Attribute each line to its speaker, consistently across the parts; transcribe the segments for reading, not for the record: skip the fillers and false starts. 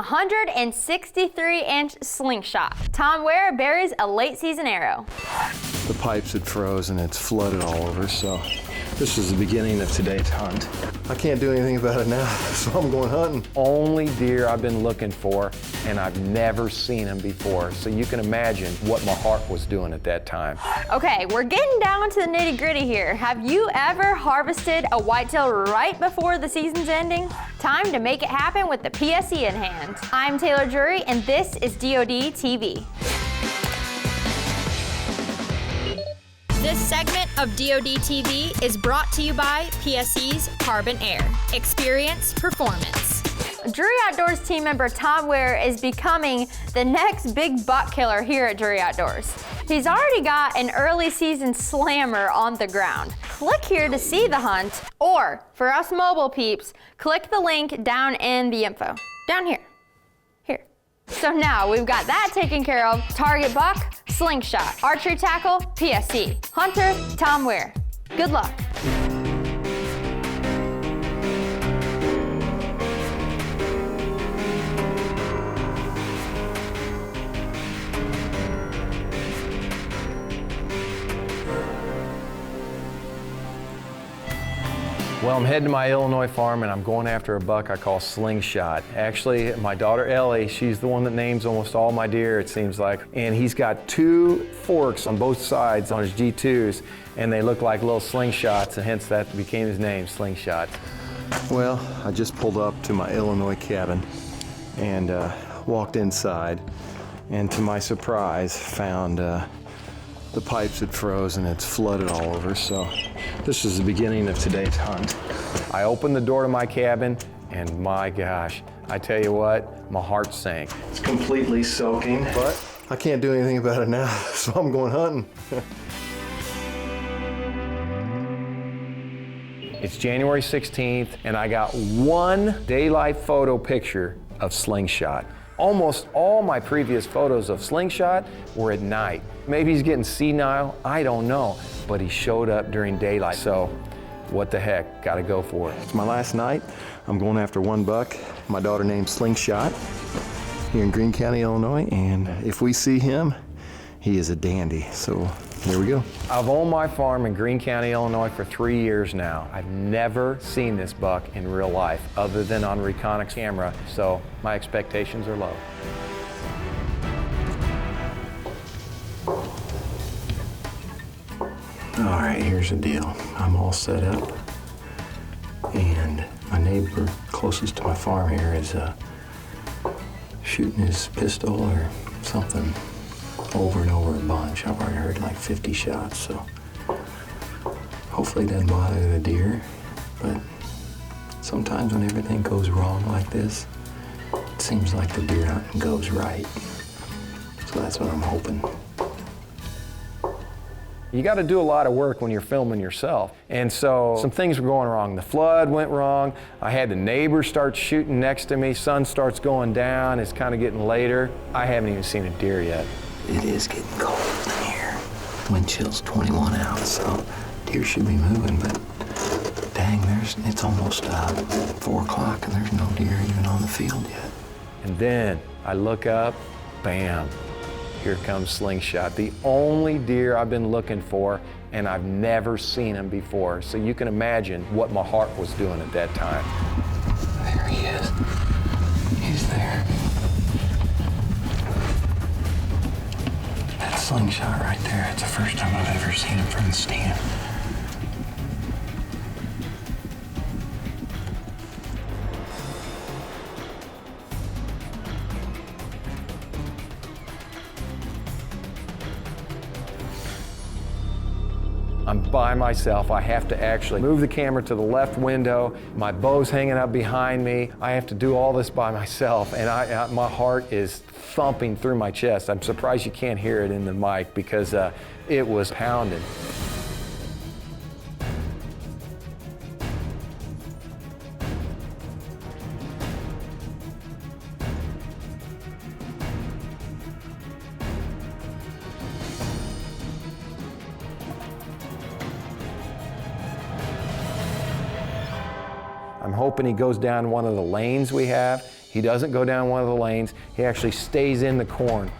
Speaker 1: 163-inch Slingshot. Tom Ware buries a late season arrow.
Speaker 2: The pipes had frozen, it's flooded all over, so this is the beginning of today's hunt. I can't do anything about it now, so I'm going hunting.
Speaker 3: Only deer I've been looking for, and I've never seen them before, so you can imagine what my heart was doing at that time.
Speaker 1: Okay, we're getting down to the nitty-gritty here. Have you ever harvested a whitetail right before the season's ending? Time to make it happen with the PSE in hand. I'm Taylor Drury, and this is DoD TV. This segment of DoD TV is brought to you by PSE's Carbon Air. Experience performance. Drury Outdoors team member Tom Ware is becoming the next big buck killer here at Drury Outdoors. He's already got an early season slammer on the ground. Click here to see the hunt, or for us mobile peeps, click the link down in the info. Down here. Here. So now we've got that taken care of. Target buck, Slingshot. Archery tackle, PSE. Hunter, Tom Ware. Good luck.
Speaker 3: Well, I'm heading to my Illinois farm and I'm going after a buck I call Slingshot. Actually, my daughter Ellie, she's the one that names almost all my deer, it seems like. And he's got two forks on both sides on his G2s, and they look like little slingshots, and hence that became his name, Slingshot.
Speaker 2: Well, I just pulled up to my Illinois cabin and walked inside, and to my surprise, found the pipes had frozen, it's flooded all over, so this is the beginning of today's hunt.
Speaker 3: I opened the door to my cabin, and my gosh, I tell you what, my heart sank.
Speaker 2: It's completely soaking, but I can't do anything about it now, so I'm going hunting.
Speaker 3: It's January 16th, and I got one daylight photo picture of Slingshot. Almost all my previous photos of Slingshot were at night. Maybe he's getting senile, I don't know, but he showed up during daylight, so what the heck, gotta go for it.
Speaker 2: It's my last night. I'm going after one buck. My daughter named Slingshot here in Greene County, Illinois, and if we see him, he is a dandy, so here we go.
Speaker 3: I've owned my farm in Greene County, Illinois for 3 years now. I've never seen this buck in real life other than on Reconyx camera, so my expectations are low.
Speaker 2: All right, here's the deal. I'm all set up, and my neighbor closest to my farm here is shooting his pistol or something over and over a bunch. I've already heard like 50 shots, so hopefully it doesn't bother the deer, but sometimes when everything goes wrong like this, it seems like the deer hunting goes right. So that's what I'm hoping.
Speaker 3: You got to do a lot of work when you're filming yourself. And so some things were going wrong. The flood went wrong. I had the neighbor start shooting next to me. Sun starts going down. It's kind of getting later. I haven't even seen a deer yet.
Speaker 4: It is getting cold in here. Wind chill's 21 out, so deer should be moving, but dang, it's almost 4 o'clock and there's no deer even on the field yet.
Speaker 3: And then I look up, bam, here comes Slingshot, the only deer I've been looking for, and I've never seen him before. So you can imagine what my heart was doing at that time.
Speaker 4: There he is. He's there. That Slingshot right there, it's the first time I've ever seen him from the stand.
Speaker 3: I'm by myself. I have to actually move the camera to the left window. My bow's hanging up behind me. I have to do all this by myself, and my heart is thumping through my chest. I'm surprised you can't hear it in the mic because it was pounding. I'm hoping he goes down one of the lanes we have He doesn't go down one of the lanes. He actually stays in the corn.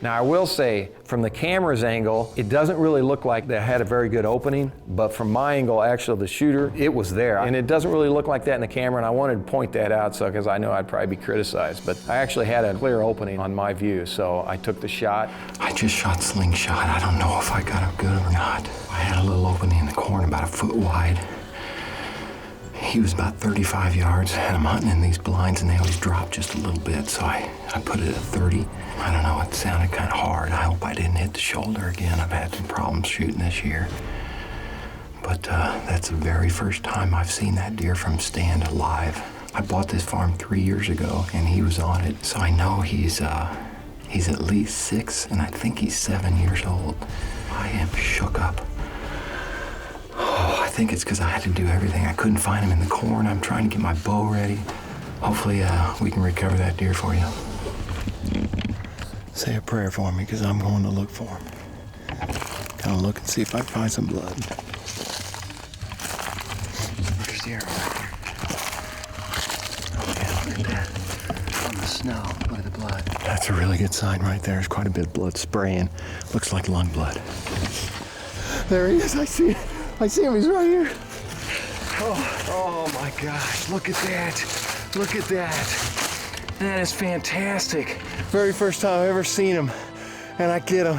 Speaker 3: Now I will say, from the camera's angle, it doesn't really look like they had a very good opening, but from my angle, actually the shooter, it was there. And it doesn't really look like that in the camera, and I wanted to point that out because I know I'd probably be criticized, but I actually had a clear opening on my view, so I took the shot.
Speaker 2: I just shot Slingshot. I don't know if I got it good or not. I had a little opening in the corn about a foot wide. He was about 35 yards, and I'm hunting in these blinds, and they always drop just a little bit, so I put it at 30. I don't know, it sounded kind of hard. I hope I didn't hit the shoulder again. I've had some problems shooting this year. But that's the very first time I've seen that deer from stand alive. I bought this farm 3 years ago, and he was on it, so I know he's at least 6, and I think he's 7 years old. I am shook up. I think it's because I had to do everything. I couldn't find him in the corn. I'm trying to get my bow ready. Hopefully we can recover that deer for you. Say a prayer for me, because I'm going to look for him. Gonna look and see if I can find some blood. Where's the arrow right here? Oh yeah, look at that. On the snow, look at the blood. That's a really good sign right there. There's quite a bit of blood spraying. Looks like lung blood. There he is, I see it. I see him, he's right here. Oh my gosh, look at that. Look at that. That is fantastic. Very first time I've ever seen him, and I get him.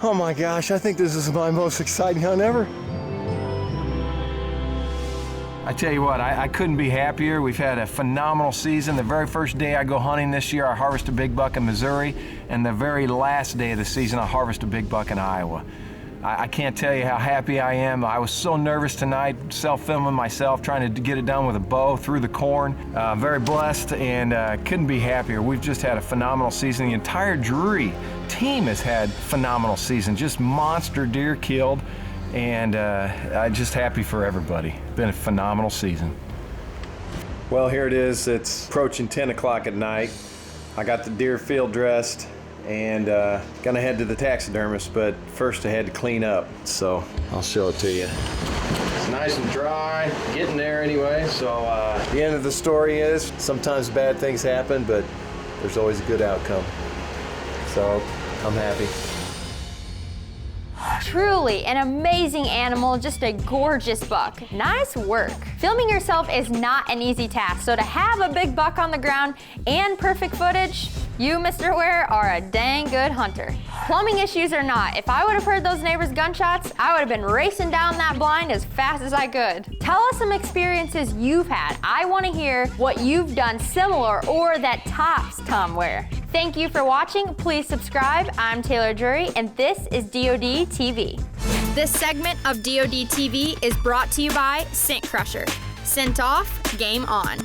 Speaker 2: Oh my gosh, I think this is my most exciting hunt ever.
Speaker 3: I tell you what, I couldn't be happier. We've had a phenomenal season. The very first day I go hunting this year, I harvest a big buck in Missouri, and the very last day of the season, I harvest a big buck in Iowa. I can't tell you how happy I am. I was so nervous tonight, self-filming myself, trying to get it done with a bow through the corn. Very blessed, and couldn't be happier. We've just had a phenomenal season. The entire Drury team has had a phenomenal season. Just monster deer killed, and I'm just happy for everybody. Been a phenomenal season. Well, here it is. It's approaching 10 o'clock at night. I got the deer field dressed, and gonna head to the taxidermist, but first I had to clean up, so I'll show it to you. It's nice and dry, getting there anyway, so the end of the story is sometimes bad things happen, but there's always a good outcome. So I'm happy.
Speaker 1: Truly an amazing animal, just a gorgeous buck. Nice work. Filming yourself is not an easy task, so to have a big buck on the ground and perfect footage, you, Mr. Ware, are a dang good hunter. Plumbing issues or not, if I would have heard those neighbors' gunshots, I would have been racing down that blind as fast as I could. Tell us some experiences you've had. I want to hear what you've done similar or that tops Tom Ware. Thank you for watching. Please subscribe. I'm Taylor Drury, and this is DoD TV. This segment of DoD TV is brought to you by Scent Crusher. Scent off, game on.